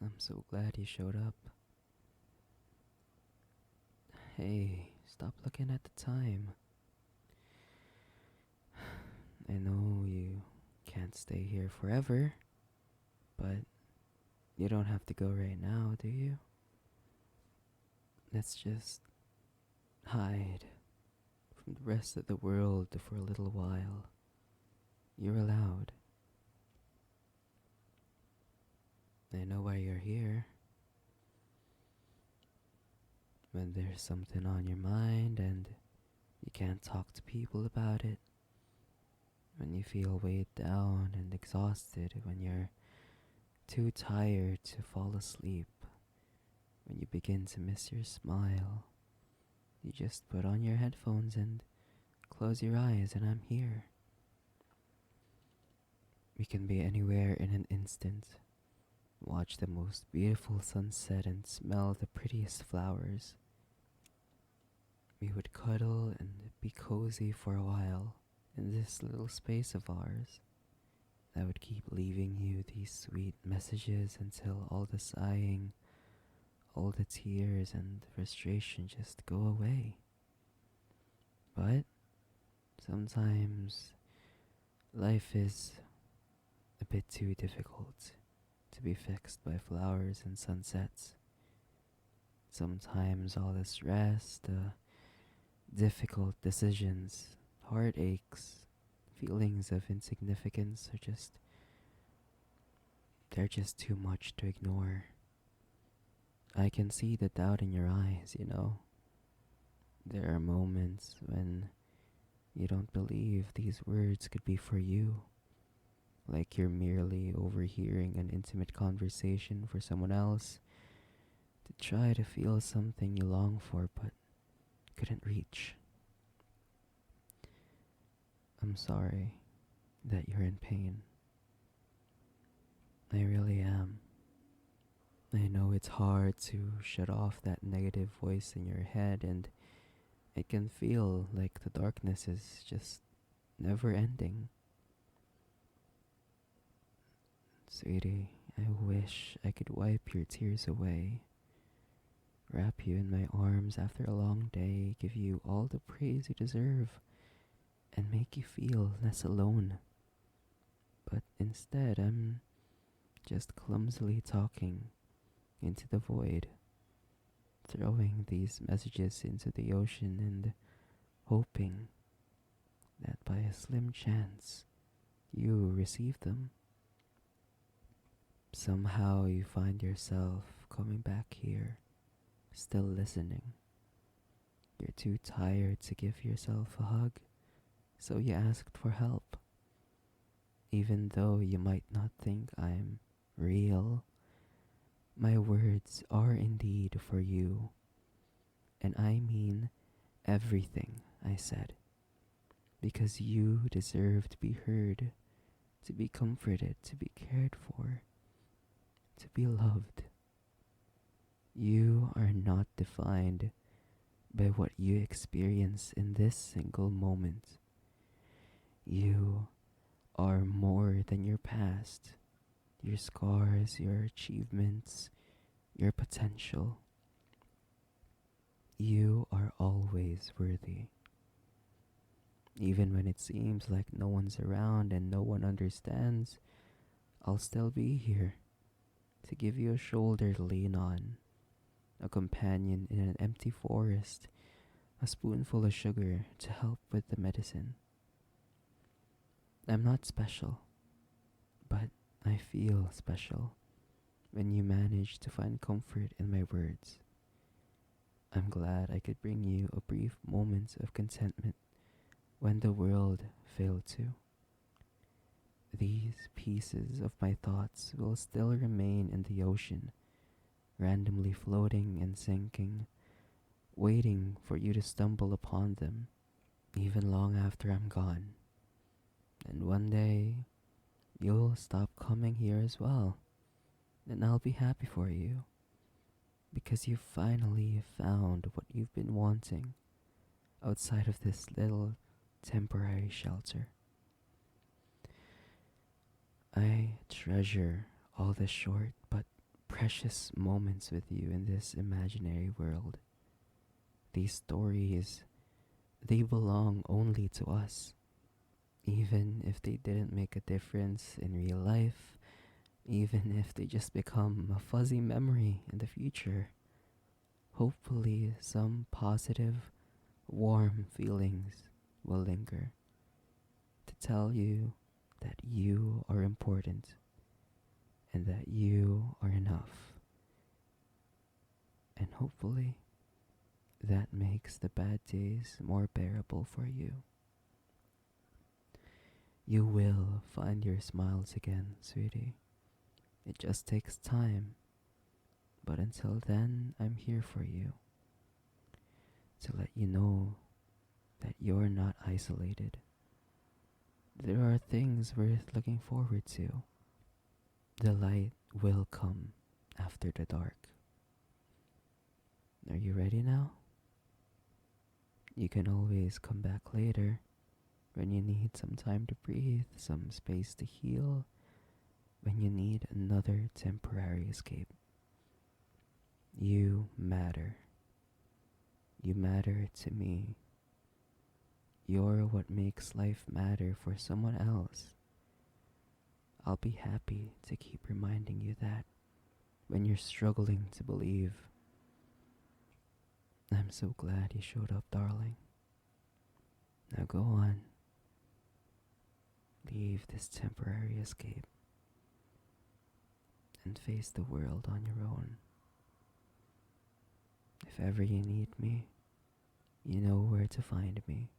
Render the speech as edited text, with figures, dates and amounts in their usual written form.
I'm so glad you showed up. Hey, stop looking at the time. I know you can't stay here forever, but you don't have to go right now, do you? Let's just hide from the rest of the world for a little while. You're allowed. I know why you're here. When there's something on your mind and you can't talk to people about it, when you feel weighed down and exhausted, when you're too tired to fall asleep, when you begin to miss your smile, you just put on your headphones and close your eyes, and I'm here. We can be anywhere in an instant, watch the most beautiful sunset, and smell the prettiest flowers. We would cuddle and be cozy for a while in this little space of ours. I would keep leaving you these sweet messages until all the sighing, all the tears, and the frustration just go away. But sometimes life is a bit too difficult to be fixed by flowers and sunsets. Sometimes all the stress, the difficult decisions, heartaches, feelings of insignificance they're just too much to ignore. I can see the doubt in your eyes. There are moments when you don't believe these words could be for you, like you're merely overhearing an intimate conversation for someone else to try to feel something you long for but couldn't reach. I'm sorry that you're in pain. I really am. I know it's hard to shut off that negative voice in your head, and it can feel like the darkness is just never ending. Sweetie, I wish I could wipe your tears away, wrap you in my arms after a long day, give you all the praise you deserve, and make you feel less alone. But instead, I'm just clumsily talking into the void, throwing these messages into the ocean and hoping that by a slim chance you receive them. Somehow you find yourself coming back here, still listening. You're too tired to give yourself a hug, so you asked for help. Even though you might not think I'm real, my words are indeed for you. And I mean everything I said. Because you deserve to be heard, to be comforted, to be cared for, to be loved. You are not defined by what you experience in this single moment. You are more than your past, your scars, your achievements, your potential. You are always worthy. Even when it seems like no one's around and no one understands, I'll still be here to give you a shoulder to lean on, a companion in an empty forest, a spoonful of sugar to help with the medicine. I'm not special, but I feel special when you manage to find comfort in my words. I'm glad I could bring you a brief moment of contentment when the world failed to. These pieces of my thoughts will still remain in the ocean, randomly floating and sinking, waiting for you to stumble upon them, even long after I'm gone. And one day, you'll stop coming here as well, and I'll be happy for you, because you finally found what you've been wanting outside of this little temporary shelter. I treasure all the short but precious moments with you in this imaginary world. These stories, they belong only to us. Even if they didn't make a difference in real life, even if they just become a fuzzy memory in the future, hopefully some positive, warm feelings will linger to tell you that you are important and that you are enough. And hopefully that makes the bad days more bearable for you. You will find your smiles again, sweetie. It just takes time. But until then, I'm here for you to let you know that you're not isolated. There are things worth looking forward to. The light will come after the dark. Are you ready now? You can always come back later when you need some time to breathe, some space to heal, when you need another temporary escape. You matter. You matter to me. You're what makes life matter for someone else. I'll be happy to keep reminding you that when you're struggling to believe. I'm so glad you showed up, darling. Now go on. Leave this temporary escape and face the world on your own. If ever you need me, you know where to find me.